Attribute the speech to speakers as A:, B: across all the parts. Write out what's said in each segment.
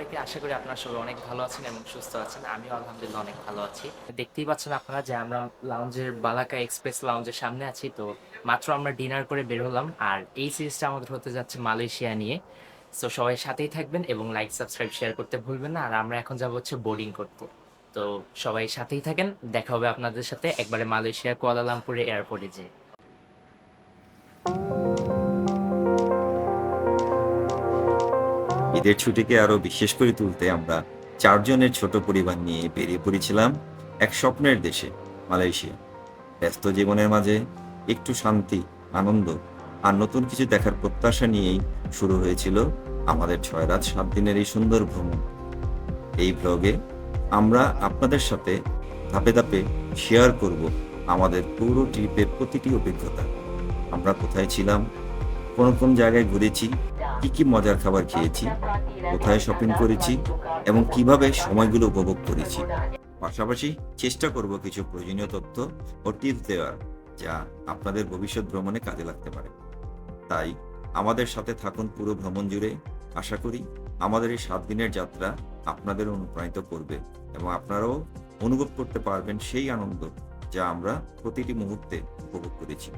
A: সবাইকে। আশা করি আপনারা সবাই অনেক ভালো আছেন এবং সুস্থ আছেন। আমিও আলহামদুলিল্লাহ অনেক ভালো আছি। দেখতেই পাচ্ছেন আপনারা যে আমরা লাউঞ্জের বালাকা এক্সপ্রেস লাউঞ্জের সামনে আছি। তো মাত্র আমরা ডিনার করে বের হলাম, আর এই সিরিজটা আমাদের হতে যাচ্ছে মালয়েশিয়া নিয়ে। সো সবাই সাথেই থাকবেন এবং লাইক সাবস্ক্রাইব শেয়ার করতে ভুলবেন না। আর আমরা এখন যাব হচ্ছে বোর্ডিং করতে। তো সবাই সাথেই থাকেন, দেখা হবে আপনাদের সাথে একবারে মালয়েশিয়ার কুয়ালালামপুরে এয়ারপোর্টে যেয়ে।
B: ঈদের ছুটিকে আরো বিশেষ করে তুলতে আমরা ৪ জনের ছোট পরিবার নিয়ে বেরিয়ে পড়েছিলাম এক স্বপ্নের দেশে, মালয়েশিয়া। ব্যস্ত জীবনের মাঝে একটু শান্তি, আনন্দ আর নতুন কিছু দেখার প্রত্যাশা নিয়েই শুরু হয়েছিল আমাদের ৬ রাত ৭ দিনের এই সুন্দর ভ্রমণ। এই ব্লগে আমরা আপনাদের সাথে ধাপে ধাপে শেয়ার করব আমাদের পুরো ট্রিপের প্রতিটি অভিজ্ঞতা। আমরা কোথায় ছিলাম, কোন কোন জায়গায় ঘুরেছি, কি কি মজার খাবার খেয়েছি, কোথায় শপিং করেছি এবং কিভাবে সময়গুলো উপভোগ করেছি। পাশাপাশি চেষ্টা করব কিছু প্রয়োজনীয় তথ্য ও টিপস দেওয়ার, যা আপনাদের ভবিষ্যৎ ভ্রমণে কাজে লাগতে পারে। তাই আমাদের সাথে থাকুন পুরো ভ্রমণ জুড়ে। আশা করি আমাদের এই ৭ দিনের যাত্রা আপনাদের অনুপ্রাণিত করবে এবং আপনারাও অনুভব করতে পারবেন সেই আনন্দ যা আমরা প্রতিটি মুহূর্তে উপভোগ করেছি।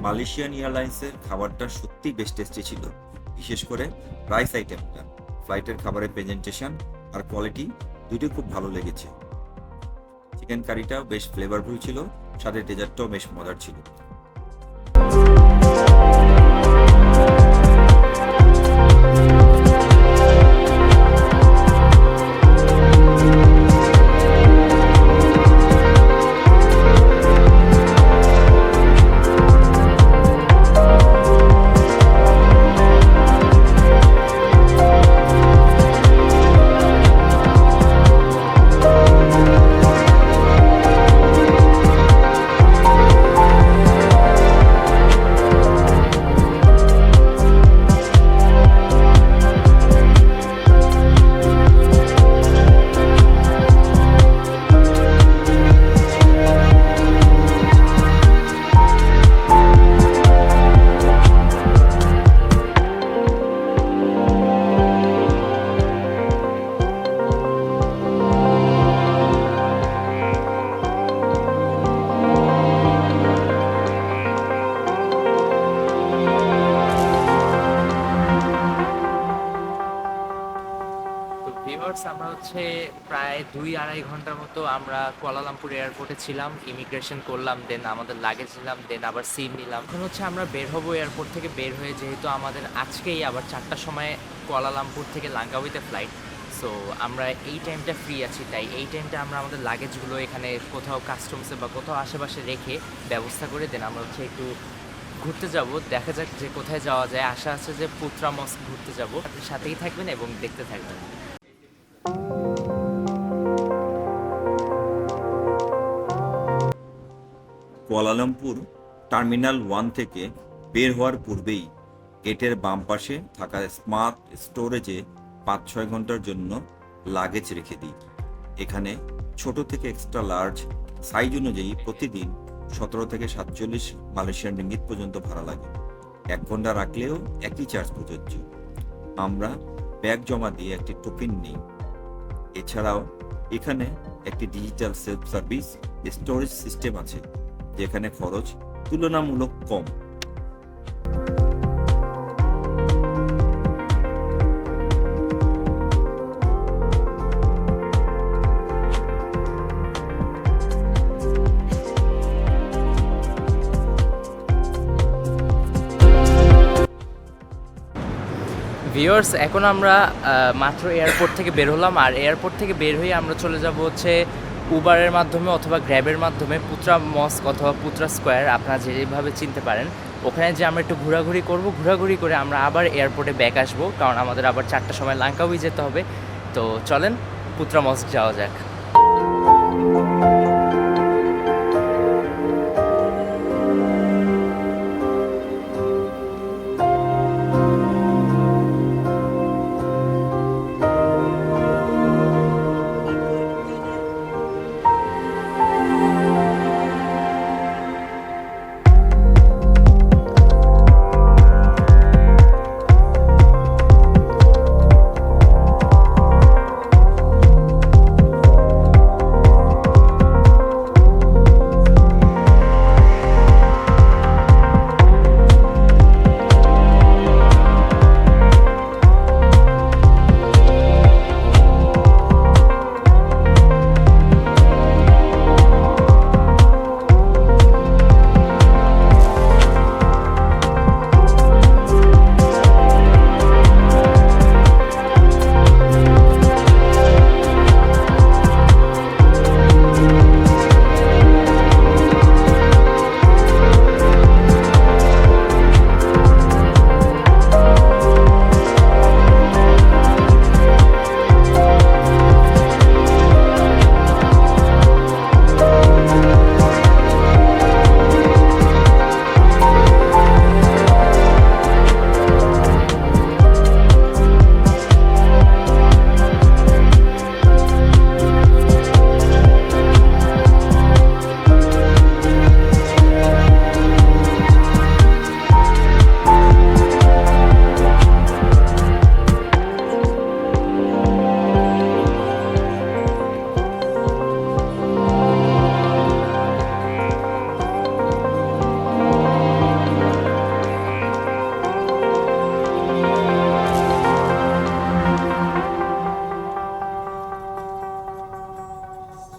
B: মালয়েশিয়ান এয়ারলাইন্সের খাবারটা সত্যি বেশ টেস্টি ছিল, বিশেষ করে রাইস আইটেমটা। ফ্লাইটের খাবারের প্রেজেন্টেশন আর কোয়ালিটি দুটোই খুব ভালো লেগেছে। চিকেন কারিটাও বেশ ফ্লেভারফুল ছিল, সাথে ডেজার্টটাও বেশ মজার ছিল।
A: তো ভিউয়ার্স, আমরা হচ্ছে প্রায় ২-২.৫ ঘন্টার মতো আমরা কুয়ালালামপুর এয়ারপোর্টে ছিলাম। ইমিগ্রেশন করলাম, দেন আমাদের লাগেজ নিলাম, দেন আবার সিম নিলাম। এখন হচ্ছে আমরা বের হবো এয়ারপোর্ট থেকে। বের হয়ে যেহেতু আমাদের আজকেই আবার ৪টার সময় কুয়ালালামপুর থেকে লাঙ্কাউইতে ফ্লাইট, সো আমরা এই টাইমটা ফ্রি আছি। তাই এই টাইমটা আমরা আমাদের লাগেজগুলো এখানে কোথাও কাস্টমসে বা কোথাও আশেপাশে রেখে ব্যবস্থা করে দেন আমরা হচ্ছে একটু ঘুরতে যাব। দেখা যাক যে কোথায় যাওয়া যায়। আশা আছে যে পুত্রা মস্ক ঘুরতে যাব। আপনি সাথেই থাকবেন এবং দেখতে থাকবেন।
B: কুয়ালালামপুর টার্মিনাল 1 থেকে বের হওয়ার পূর্বেই গেটের বাম পাশে থাকা স্মার্ট স্টোরেজে ৫-৬ ঘন্টার জন্য লাগেজ রেখে দিই। এখানে ছোট থেকে এক্সট্রা লার্জ সাইজ অনুযায়ী প্রতিদিন ১৭ থেকে ৪৭ মালয়েশিয়ান রিঙ্গিত পর্যন্ত ভাড়া লাগে। ১ ঘন্টা রাখলেও একই চার্জ প্রযোজ্য। আমরা ব্যাগ জমা দিয়ে একটি টোকেন নিই। এছাড়াও এখানে একটি digital self service storage system আছে, যেখানে খরচ তুলনামূলক কম।
A: ভিউয়ার্স, এখন আমরা মাত্র এয়ারপোর্ট থেকে বের হলাম, আর এয়ারপোর্ট থেকে বের হয়ে আমরা চলে যাব হচ্ছে উবারের মাধ্যমে অথবা গ্র্যাবের মাধ্যমে পুত্রা মস্ক অথবা পুত্রা স্কোয়ার, আপনারা যেভাবে চিনতে পারেন। ওখানে যে আমরা একটু ঘোরাঘুরি করব, ঘোরাঘুরি করে আমরা আবার এয়ারপোর্টে ব্যাক আসবো, কারণ আমাদের আবার 4টার সময় লাঙ্কাউই যেতে হবে। তো চলেন পুত্রা মস্ক যাওয়া যাক।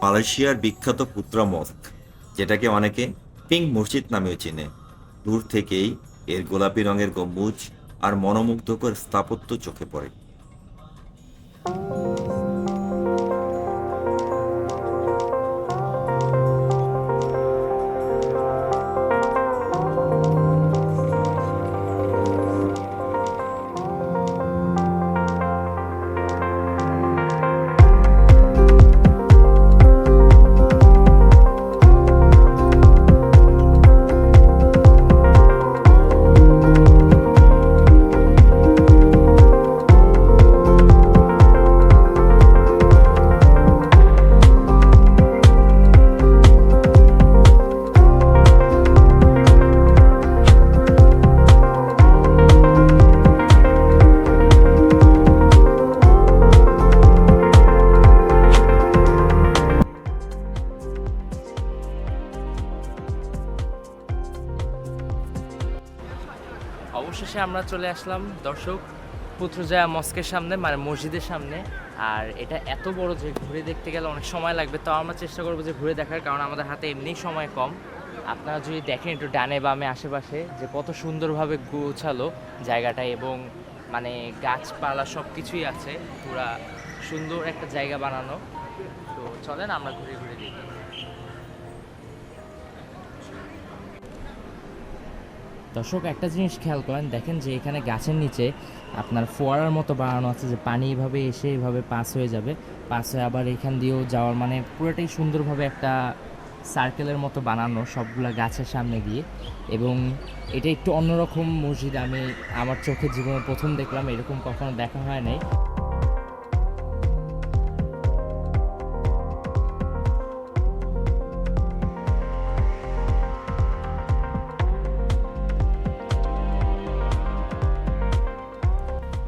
B: মালয়েশিয়ার বিখ্যাত পুত্রা মস্ক, যেটাকে অনেকে পিঙ্ক মসজিদ নামেও চেনে। দূর থেকেই এর গোলাপি রঙের গম্বুজ আর মনোমুগ্ধকর স্থাপত্য চোখে পড়ে।
A: অবশেষে আমরা চলে আসলাম দর্শক পুত্রজায়া মস্কের সামনে, মানে মসজিদের সামনে। আর এটা এত বড় যে ঘুরে দেখতে গেলে অনেক সময় লাগবে, তাও আমরা চেষ্টা করবো যে ঘুরে দেখার, কারণ আমাদের হাতে এমনি সময় কম। আপনারা যদি দেখেন একটু ডানে বামে আশেপাশে যে কত সুন্দরভাবে গোছালো জায়গাটা, এবং মানে গাছপালা সব কিছুই আছে, পুরা সুন্দর একটা জায়গা বানানো। তো চলেন আমরা ঘুরে ঘুরে দেখি। দর্শক, একটা জিনিস খেয়াল করেন, দেখেন যে এখানে গাছের নিচে আপনার ফোয়ারার মতো বানানো আছে, যে পানি এইভাবে এসে এইভাবে পাস হয়ে যাবে, পাস হয়ে আবার এখান দিয়েও যাওয়ার, মানে পুরোটাই সুন্দরভাবে একটা সার্কেলের মতো বানানো সবগুলা গাছের সামনে দিয়ে। এবং এটা একটু অন্যরকম মসজিদ, আমি আমার চোখের জীবনে প্রথম দেখলাম, এরকম কখনো দেখা হয় নাই।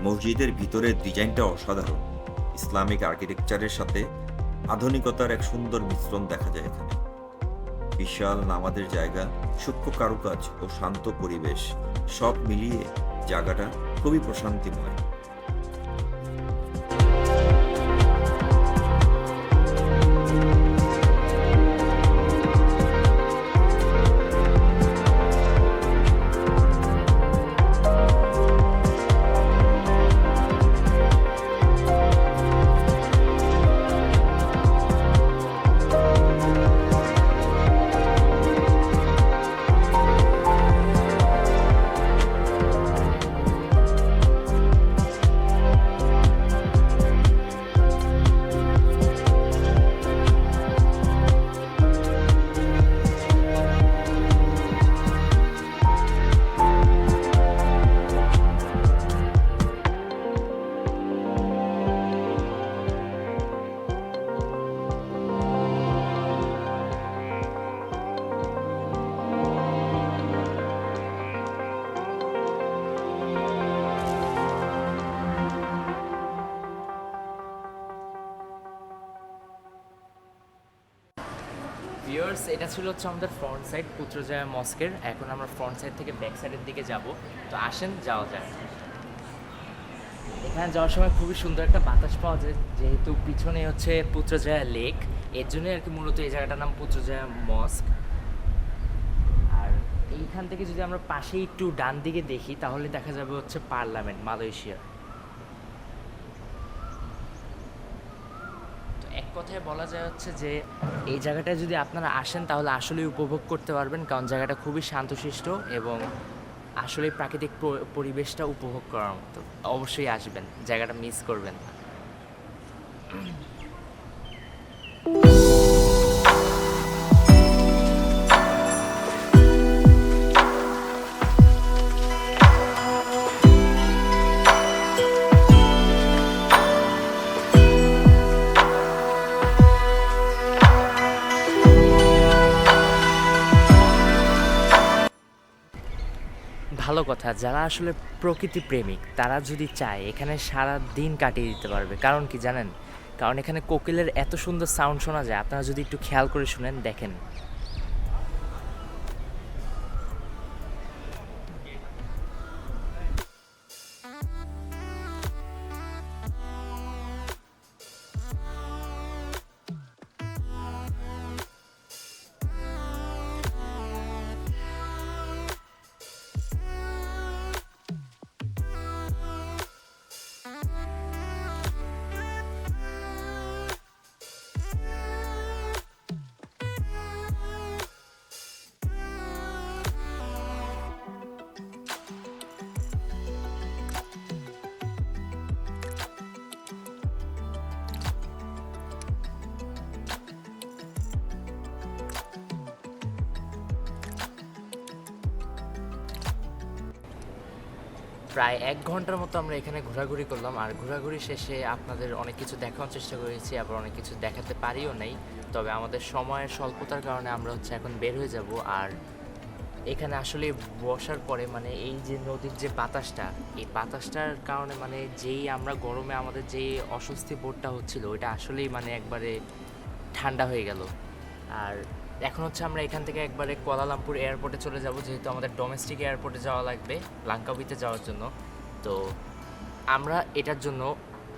B: মসজিদের ভিতরের ডিজাইনটা অসাধারণ। ইসলামিক আর্কিটেকচারের সাথে আধুনিকতার এক সুন্দর মিশ্রণ দেখা যায় এখানে। বিশাল নামাজের জায়গা, সূক্ষ্ম কারুকাজ ও শান্ত পরিবেশ, সব মিলিয়ে জায়গাটা খুবই প্রশান্তিময়।
A: ভিউয়ার্স, এটা ছিল হচ্ছে আমাদের ফ্রন্ট সাইড পুত্রজয়া মস্কের। এখন আমরা ফ্রন্ট সাইড থেকে ব্যাক সাইডের দিকে যাব। তো আসেন যাওয়া যায়। এখানে যাওয়ার সময় খুবই সুন্দর একটা বাতাস পাওয়া যায়, যেহেতু পিছনে হচ্ছে পুত্রজয়া লেক, এর জন্যই আর কি মূলত এই জায়গাটার নাম পুত্রজয়া মস্ক। আর এইখান থেকে যদি আমরা পাশে একটু ডান দিকে দেখি তাহলে দেখা যাবে হচ্ছে পার্লামেন্ট মালয়েশিয়ার। তো এক কথায় বলা যায় হচ্ছে যে এই জায়গাটায় যদি আপনারা আসেন তাহলে আসলেই উপভোগ করতে পারবেন, কারণ জায়গাটা খুবই শান্তশিষ্ট এবং আসলে প্রাকৃতিক পরিবেশটা উপভোগ করার মতো। অবশ্যই আসবেন, জায়গাটা মিস করবেন না। ভালো কথা, যারা আসলে প্রকৃতি প্রেমিক তারা যদি চায় এখানে সারা দিন কাটিয়ে দিতে পারবে। কারণ কি জানেন? কারণ এখানে কোকিলের এত সুন্দর সাউন্ড শোনা যায়, আপনারা যদি একটু খেয়াল করে শুনেন, দেখেন। প্রায় 1 ঘন্টার মতো আমরা এখানে ঘোরাঘুরি করলাম, আর ঘোরাঘুরি শেষে আপনাদের অনেক কিছু দেখানোর চেষ্টা করেছি, আবার অনেক কিছু দেখাতে পারিও নাই। তবে আমাদের সময়ের স্বল্পতার কারণে আমরা হচ্ছে এখন বের হয়ে যাব। আর এখানে আসলে বসার পরে মানে এই যে নদীর যে বাতাসটা, এই বাতাসটার কারণে মানে যেই আমরা গরমে আমাদের যে অস্বস্তি বোধটা হচ্ছিল ওইটা আসলেই মানে একবারে ঠান্ডা হয়ে গেল। আর এখন হচ্ছে আমরা এখান থেকে একবারে কুয়ালালামপুর এয়ারপোর্টে চলে যাব, যেহেতু আমাদের ডোমেস্টিক এয়ারপোর্টে যাওয়া লাগবে লাঙ্কাউইতে যাওয়ার জন্য। তো আমরা এটার জন্য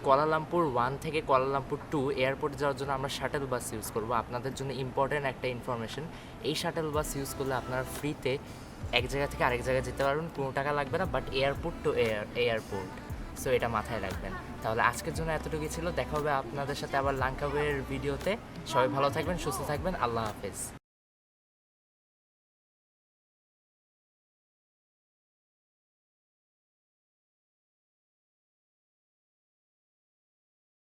A: কুয়ালালামপুর 1 থেকে কুয়ালালামপুর 2 এয়ারপোর্টে যাওয়ার জন্য আমরা শাটল বাস ইউজ করব। আপনাদের জন্য ইম্পর্ট্যান্ট একটা ইনফরমেশন, এই শাটল বাস ইউজ করলে আপনারা ফ্রিতে এক জায়গা থেকে আরেক জায়গায় যেতে পারবেন, কোনো টাকা লাগবে না, but airport two airport. So এটা মাথায় রাখবেন। তাহলে আজকের জন্য এতটুকুই ছিল, দেখা হবে আপনাদের সাথে আবার লাঙ্কাউয়ের ভিডিওতে। সবাই ভালো থাকবেন, সুস্থ থাকবেন, আল্লাহ হাফেজ।